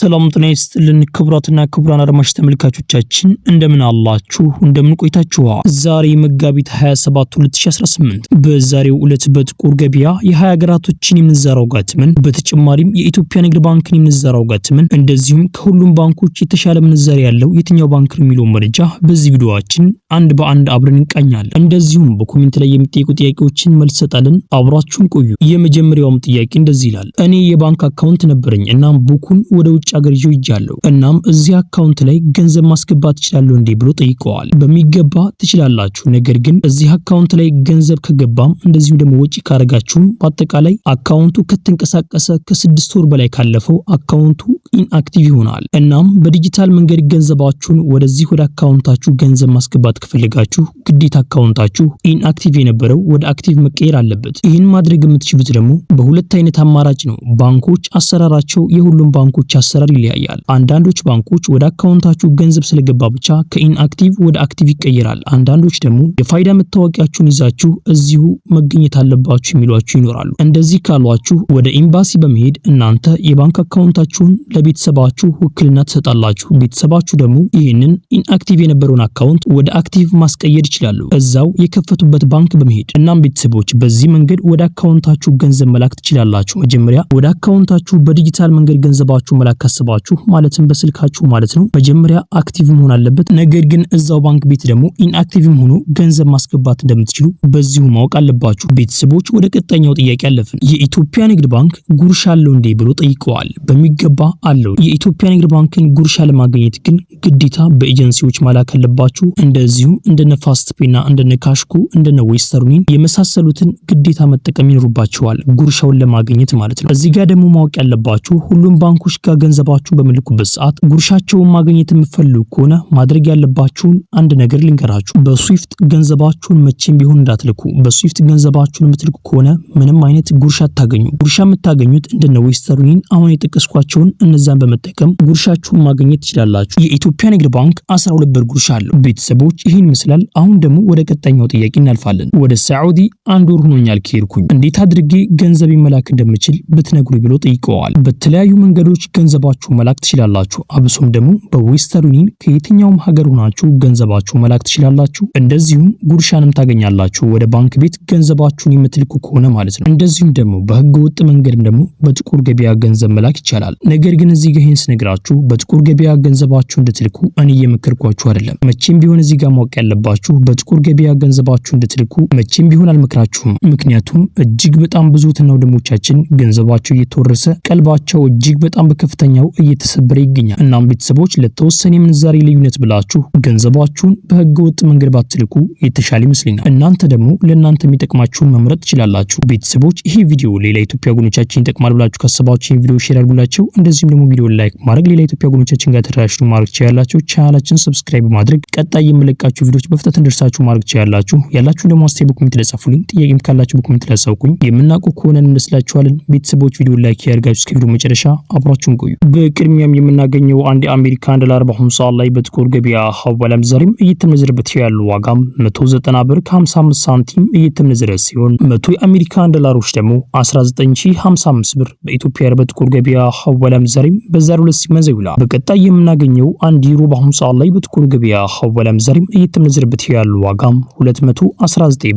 ሰላም ጤና ይስጥልን ክቡራትና ክቡራን አድማጭ ተመልካቾቻችን እንደምን አላችሁ እንደምን ቆይታችኋል። ዛሬ መጋቢት 27 2018 በዛሬው ዕለት በጥቁር ገበያ የ20 ሀገራቶችን የምንዛሬ ዋጋ ተመን በተጨማሪም የኢትዮጵያ ንግድ ባንክን የምንዛሬ ዋጋ ተመን እንደዚሁም ከሁሉም ባንኮች የተሻለ ምንዛሬ ያለው የትኛው ባንክ ነው የሚለው መረጃ በዚህ ቪዲዮአችን አንድ በአንድ አብረን እንቃኛለን። እንደዚሁም በኮሜንት ላይ የሚጠይቁ ጥያቄዎችን መልስ ሰጣለን። አብራችሁን ቆዩ። የመጀመሪያው ጥያቄ እንደዚህ ይላል። እኔ የባንክ አካውንት ነበረኝ እናም ቡኩን ወደ ውጭ ሀገር ይጃለሁ እናም እዚህ አካውንት ላይ ገንዘብ ማስገባት ይችላልው እንዴ ብሎ ጠይቀዋል። በሚገባ ትችላላችሁ። ነገር ግን እዚህ አካውንት ላይ ገንዘብ ከገባም እንደዚሁ ደግሞ ወጪ ካረጋችሁ በአጠቃላይ አካውንቱ ከተንቀሳቀሰ ከ6 ወር በላይ ካለፈው አካውንቱ ኢንአክቲቭ ይሆናል። እናም በዲጂታል መንገድ ገንዘባችሁን ወደዚህ ወደ አካውንታችሁ ገንዘብ ማስገባት ከፈለጋችሁ ግዴታ አካውንታችሁ ኢንአክቲቭ የነበረው ወደ አክቲቭ መቀየር አለበት። ይህን ማድረግ የምትችሉት ደግሞ በሁለት አይነት አማራጭ ነው። ባንኮች አሰራራቸው የሁሉም ባንኮች አሰራር ይለያያል። አንዳንዶች ባንኮች ወደ አካውንታችሁ ገንዘብ ስለገባ ብቻ ከኢንአክቲቭ ወደ አክቲቭ ይቀየራል። አንዳንዶች ደግሞ የፋይዳ መታወቂያችሁን ይዛችሁ እዚሁ መገኘት አለባችሁ የሚሏችሁ ይኖራሉ። እንደዚህ ካሏችሁ ወደ ኤምባሲ በመሄድ እናንተ የባንክ አካውንታችሁን ለቤተሰባችሁ ውክልና ትሰጣላችሁ። ቤተሰባችሁ ደግሞ ይህንን ኢንአክቲቭ የነበረውን አካውንት ወደ አክቲቭ ማስቀየር ይችላሉ እዛው የከፈቱበት ባንክ በመሄድ። እናም ቤተሰቦች በዚህ መንገድ ወደ አካውንታችሁ ገንዘብ መላክ ትችላላችሁ። መጀመሪያ ወደ አካውንታችሁ በዲጂታል መንገድ ገንዘባችሁ መላክ ካሰባችሁ ማለትም በስልካችሁ ማለት ነው መጀመሪያ አክቲቭ መሆን አለበት። ነገር ግን እዛው ባንክ ቤት ደግሞ ኢንአክቲቭም ሆኖ ገንዘብ ማስገባት እንደምትችሉ በዚሁ ማወቅ አለባችሁ። ቤተሰቦች ወደ ቀጣኛው ጥያቄ አለፍን። የኢትዮጵያ ንግድ ባንክ ጉርሻ አለው እንዴ ብሎ ጠይቀዋል። በሚገባ አለው። የኢትዮጵያ ንግድ ባንክን ጉርሻ ለማግኘት ግን ግዴታ በኤጀንሲዎች መላክ አለባችሁ። እንደዚሁም እንደነ ፋስትፔና እንደነ ካሽኩ እንደነ ዌስተርን ዩኒየን የመሳሰሉትን ግዴታ መጠቀም ይኖርባችኋል ጉርሻውን ለማግኘት ማለት ነው። እዚህ ጋር ደግሞ ማወቅ ያለባችሁ ሁሉም ባንኮች ጋር ገንዘባችሁ በሚልኩበት ሰዓት ጉርሻቸውን ማግኘት የምትፈልጉ ከሆነ ማድረግ ያለባችሁን አንድ ነገር ልንገራችሁ። በስዊፍት ገንዘባችሁን መቼም ቢሆን እንዳትልኩ። በስዊፍት ገንዘባችሁን የምትልኩ ከሆነ ምንም አይነት ጉርሻ አታገኙ። ጉርሻ የምታገኙት እንደነ ዌስተርን ዩኒየን አሁን የጠቀስኳቸውን እነዛን በመጠቀም ጉርሻችሁን ማግኘት ትችላላችሁ። የኢትዮጵያ ንግድ ባንክ 12 ብር ጉርሻ አለው። ቤተሰቦች ይህን ይመስላል። አሁን ደግሞ ወደ ቀጣኛው ጥያቄ እናልፋለን። ወደ ሳዑዲ አንድ ወር ሆኖኛል ከሄድኩኝ እንዴት አድርጌ ገንዘብ መላክ እንደምችል ብትነግሩ ብሎ ጠይቀዋል። በተለያዩ መንገዶች ገንዘባችሁ መላክ ትችላላችሁ። አብሶም ደግሞ በዌስተርን ዩኒየን ከየትኛውም ሀገር ሆናችሁ ገንዘባችሁ መላክ ትችላላችሁ። እንደዚሁም ጉርሻንም ታገኛላችሁ ወደ ባንክ ቤት ገንዘባችሁን የምትልኩ ከሆነ ማለት ነው። እንደዚሁም ደግሞ በህገ ወጥ መንገድም ደግሞ በጥቁር ገበያ ገንዘብ መላክ ይቻላል። ነገር ግን እዚህ ጋር ይሄን ስነግራችሁ በጥቁር ገበያ ገንዘባችሁ እንድትልኩ እኔ እየመከርኳችሁ አይደለም። መቼም ቢሆን እዚህ ጋር ማወቅ ያለባችሁ በጥቁር ገበያ ገንዘባችሁ እንድትልኩ መቼም ቢሆን አልመክራችሁም። ምክንያቱም እጅግ በጣም ብዙ ወንድሞቻችን ገንዘባቸው እየተወረሰ ቀልባቸው እጅግ በጣም በከፍተኛው እየተሰበረ ይገኛል። እናም ቤተሰቦች ለተወሰነ የምንዛሬ ልዩነት ብላችሁ ገንዘባችሁን በህገ ወጥ መንገድ ባትልኩ የተሻለ ይመስለኛል። እናንተ ደግሞ ለእናንተ የሚጠቅማችሁን መምረጥ ትችላላችሁ። ቤተሰቦች ይሄ ቪዲዮ ሌላ ኢትዮጵያ ወገኖቻችን ይጠቅማል ብላችሁ ካሰባችሁ ይሄን ቪዲዮ ሼር አድርጉላችሁ። እንደዚህም ደግሞ ቪዲዮ ላይክ ማድረግ ሌላ ኢትዮጵያ ወገኖቻችን ጋር ተደራሽቱ ማድረግ ትችላላችሁ። ቻናላችን ሰብስክራይብ ማድረግ ቀጣይ የምለቃችሁ ቪዲዮዎች በፍጥነት እንድርሳችሁ ማድረግ ትችላላችሁ። ያላችሁ ደግሞ አስተያየት በኮሜንት ላይ ጻፉልኝ። ጥያቄም ካላችሁ በኮሜንት ላይ አሳውቁኝ። የምናውቁ ከሆነ እንመስላችኋለን። ቤተሰቦች ቪዲዮ ላይክ ያርጋችሁ እስከ ቪዲዮ መጨረሻ አብራችሁን ቆዩ። በቅድሚያም የምናገኘው አንድ የአሜሪካን ዶላር በአሁኑ ሰዓት ላይ በጥቁር ገበያ ሐዋላ ምንዛሬም እየተመነዘረበት ያለው ዋጋም 190 ብር ከ55 ሳንቲም እየተመነዘረ ሲሆን 100 የአሜሪካን ዶላሮች ደግሞ 19055 ብር በኢትዮጵያ በጥቁር ገበያ ሐዋላ ምንዛሬም በዛሬው ዕለት ሲመነዘር ይውላል። በቀጣይ የምናገኘው አንድ ዩሮ በአሁኑ ሰዓት ላይ በጥቁር ገበያ ሐዋላ ምንዛሬም እየተመነዘረበት ያለው ዋጋም 219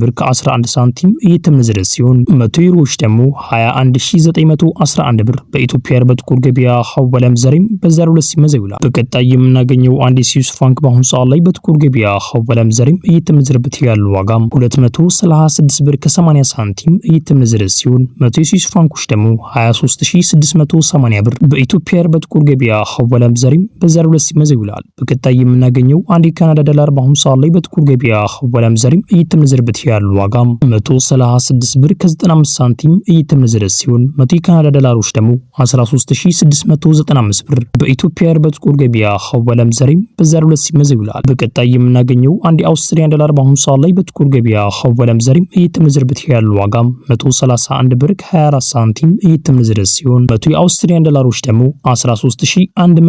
ብር ከ11 ሳንቲም እየተመነዘረ ሲሆን 100 ዩሮዎች ደግሞ 21911 ብር በኢትዮጵያ በጥቁር ገበያ ሐዋላ ምንዛሬም በዛሬው ዕለት ሲመነዘር ይውላል። በቀጣይ የምናገኘው አንድ የስዊስ ፍራንክ በአሁኑ ሰዓት ላይ በጥቁር ገበያ ሐዋላ ምንዛሬም እየተመነዘረበት ያለው ዋጋም 236 ብር ከ80 ሳንቲም እየተመነዘረ ሲሆን 100 የስዊስ ፍራንኮች ደግሞ 23680 ብር በኢትዮጵያ በጥቁር ገበያ ሐዋላ ምንዛሬም በዛሬው ዕለት ሲመነዘር ይውላል። በቀጣይ የምናገኘው አንድ የካናዳ ዶላር በአሁኑ ሰዓት ላይ በጥቁር ገበያ ሐዋላ ምንዛሬም እየተመነዘረበት ያለው ዋጋም 136 ብር ከ95 ሳንቲም እየተመነዘረ ሲሆን 100 የካናዳ ዶላሮች ደግሞ 13695 ብር በኢትዮጵያ በጥቁር ገበያ ሐዋላ ምንዛሬም በዛሬው ዕለት ሲመነዘር ይውላል። በቀጣይ የምናገኘው አንድ የአውስትራሊያን ዶላር በአሁኑ ሰዓት ላይ በጥቁር ገበያ ሐዋላ ምንዛሬም እየተመነዘረበት ያለው ዋጋም 131 ብር ከ24 ሳንቲም እየተመነዘረ ሲሆን 100 የአውስትራሊያን ዶላሮች ደግሞ 13124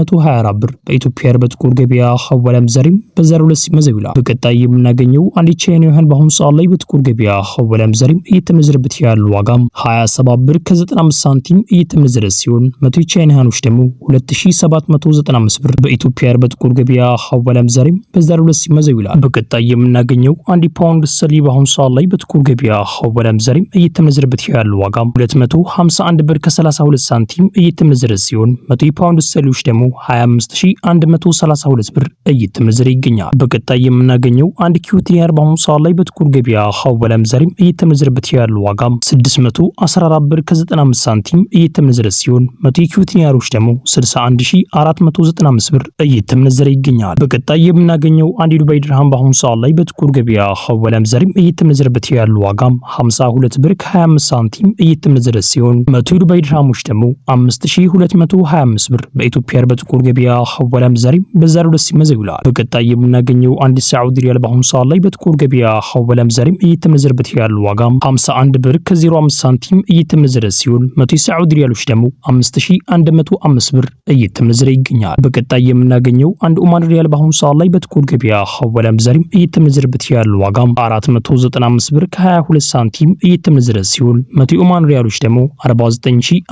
ብር በኢትዮጵያ በጥቁር ገበያ ሐዋላ ምንዛሬም በዛሬው ዕለት ሲመነዘር ይውላል። በቀጣይ የምናገኘው አንድ የቻይና ዩዋን በአሁኑ ሰዓት ላይ በጥቁር ገበያ ሐዋላ ምንዛሬም እየተመነዘረበት ያለው ዋጋም 27 ብር ከ95 ሳንቲም እየተመነዘረ ሲሆን 100 የቻይና ዩዋኖች ደግሞ 2795 ብር በኢትዮጵያ በጥቁር ገበያ ሐዋላ ምንዛሬም በዛሬው ዕለት ሲመዘው ይላል። በቀጣይ የምናገኘው 1 ፓውንድ ስተርሊንግ በአሁኑ ሰዓት ላይ በጥቁር ገበያ ሐዋላ ምንዛሬም እየተመነዘረበት ያለው ዋጋም 251 ብር ከ32 ሳንቲም እየተመነዘረ ሲሆን 100 ፓውንድ ስተርሊንግ ደግሞ 25132 ብር እየተመነዘረ ይገኛል። በቀጣይ የምናገኘው 1 ኪዩት ዲናር በአሁኑ ሰዓት ላይ በጥቁር ገበያ ሐዋላ ምንዛሬም እየተመነዘረበት ያለው ዋጋም 614 ብር ከ95 ሳንቲም እየተመነዘረ ሲሆን 100 ኪዩት ዲናሮች ደግሞ 61495 ብር እየተመነዘረ ይገኛል። በቀጣይ የምናገኘው 1 ዱባይ ድርሃም በአሁኑ ሰዓት ላይ በጥቁር ገበያ ሐዋላ ምንዛሬም እየተመነዘረበት ያለው ዋጋም 52 ብር ከ25 ሳንቲም እየተመነዘረ ሲሆን 100 ዱባይ ድርሃሞች ደግሞ 5225 ብር በኢትዮጵያ በጥቁር ገበያ ሐዋላ ምንዛሬም በዛሬው ዕለት ሲመዘው ይውላል። በቀጣይ የምናገኘው 1 ሳዑዲ ሪያል በአሁኑ ሰዓት ላይ በጥቁር ገበያ ሐዋላ ምንዛሬም እየተመነዘረበት ያለው ዋጋም 51 ብር ከ05 ሳንቲም እየተመነዘረ ሲሆን 100 ሳዑዲ ሪያሎች ደግሞ 5105 ብር እየተመነዘረ ይገኛል። በቀጣይ የምናገኘው 1 ኦማን ሪያል በአሁኑ ሰዓት ላይ በጥቁር ገበያ ሐዋላ ምንዛሬም እየተመነዘረበት ያለው ዋጋም 495 ብር ከ22 ሳንቲም እየተመነዘረ ሲሆን 100 ኦማን ሪያሎች ደግሞ 49522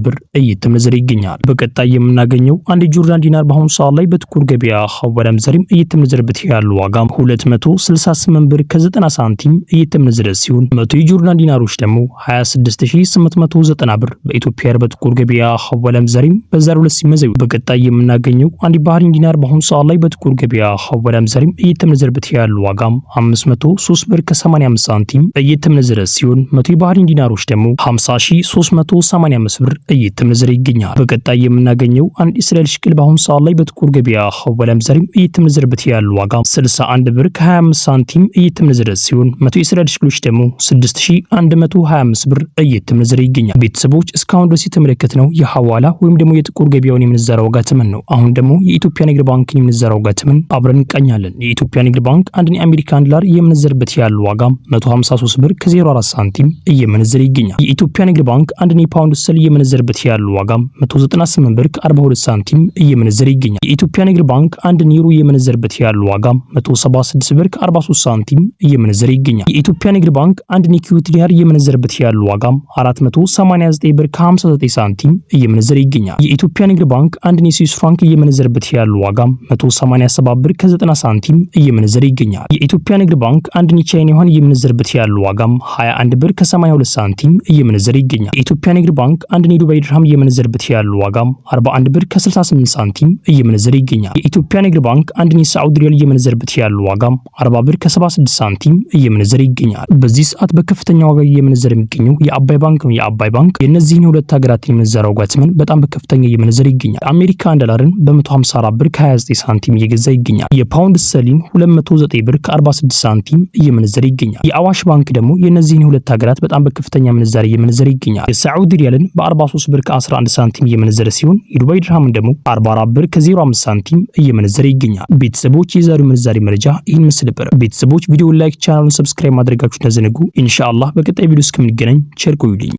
ብር እየተመነዘረ ይገኛል። በቀጣይ የምናገኘው 1 ጆርዳን ዲናር በአሁኑ ሰዓት ላይ በጥቁር ገበያ ሐዋላ ምንዛሬም እየተመነዘረበት ያለው ዋጋም 268 ብር ከ90 ሳንቲም እየተመነዘረ ሲሆን 100 የጆርዳን ዲናሮች ደግሞ 26890 ብር በኢትዮጵያ በጥቁር ገበያ ሐዋላ ምንዛሬም በዛሬው ዕለት ሲመዘው። በቀጣይ የምናገኘው 1 ባህሪን ዲናር በአሁኑ ሰዓት ላይ በጥቁር ገበያ ሐዋላ ምንዛሬም እየተመነዘረበት ያለው ዋጋም 503 ብር ከ85 ሳንቲም እየተመነዘረ ሲሆን 100 የባህሪን ዲናሮች ደግሞ 50385 ብር እየተመነዘረ ይገኛል። በቀጣይ የምናገኘው 1 እስራኤል ሽቅል በአሁኑ ሰዓት ላይ በጥቁር ገበያ ሐዋላ ምንዛሬም እየተመነዘረበት ያለው ዋጋም 61 ብር ከ25 ሳንቲም እየተመነዘረ ሲሆን 100 የእስራኤል ሽቅሎች ደግሞ 6125 ብር እየተመነዘረ ይገኛል። ቤተሰቦች እስካሁን ድረስ የተመለከትነው የሐዋላ ወይም ደግሞ የጥቁር ገበያውን የምንዛሬ ዋጋ ተመን ነው። አሁን ደግሞ የኢትዮጵያ ንግድ ባንክን የምንዛሬ ዋጋ ተመን አብረን እንቃኛለን። የኢትዮጵያ ንግድ ባንክ አንድ የአሜሪካን ዶላር የምንዘርበት ያለው ዋጋም 153 ብር ከ04 ሳንቲም እየመነዘረ ይገኛል። የኢትዮጵያ ንግድ ባንክ አንድ የፓውንድ ስተርሊንግ የምንዘርበት ያለው ዋጋም 198 ብር ከ42 ሳንቲም እየመነዘረ ይገኛል። የኢትዮጵያ ንግድ ባንክ አንድ ዩሮ የምንዘርበት ያለው ዋጋም 176 ብር ከ43 ሳንቲም እየመነዘረ ይገኛል። የኢትዮጵያ ንግድ ባንክ አንድ ኪዩት ዲናር የምንዘርበት ያለው ዋጋም 489 ብር ከ59 ሳንቲም እየመነዘረ ይገኛል። የኢትዮጵያ ንግድ ባንክ አንድ የስዊስ ፍራንክ የምንዘርበት ያለው ዋጋም 187 ብር ከ90 ሳንቲም እየመነዘረ ይገኛል። የኢትዮጵያ ንግድ ባንክ አንድ ቻይና ዩዋን የምንዘርበት ያለው ዋጋም 21 ብር ከ82 ሳንቲም እየመነዘረ ይገኛል። የኢትዮጵያ ንግድ ባንክ አንድ የዱባይ ድርሃም የምንዘርበት ያለው ዋጋም 41 ብር ከ68 ሳንቲም እየመነዘረ ይገኛል። የኢትዮጵያ ንግድ ባንክ አንድ የሳዑዲ ሪያል የምንዘርበት ያለው ዋጋም 40 ብር ከ76 ሳንቲም እየመነዘረ ይገኛል። በዚህ ሰዓት በከፍተኛ ዋጋ እየመነዘረ የሚገኘው የአባይ ባንክ ነው። የአባይ ባንክ የእነዚህን ሁለት ሀገራት የምንዛሬ ዋጋ ተመን በጣም በከፍተኛ እየመነዘረ ይገኛል። አሜሪካን ዶላርን በ154 ብር ከ29 ሳንቲም እየገዛ ይገኛል። የፓውንድ ስተርሊንግ 209 ብር ከ46 ሳንቲም እየመነዘረ ይገኛል። የአዋሽ ባንክ ደግሞ የእነዚህን ሁለት ሀገራት በጣም በከፍተኛ ምንዛሬ እየመነዘረ ይገኛል። የሳዑዲ ሪያልን በ43 ብር ከ11 ሳንቲም እየመነዘረ ሲሆን የዱባይ ድርሃምን ደግሞ 44 ብር ከ05 ሳንቲም እየመነዘረ ይገኛል። ቤተሰቦች የዛሬው ምንዛሬ መረጃ ይህን ምስል ነበር። ቤተሰቦች ቪዲዮውን ላይክ፣ ቻናሉን ሰብስክራይብ ማድረጋችሁን ተዘነጉ። ኢንሻአላህ በቀጣይ ቪዲዮ እስከምንገናኝ ቸር ቆዩልኝ።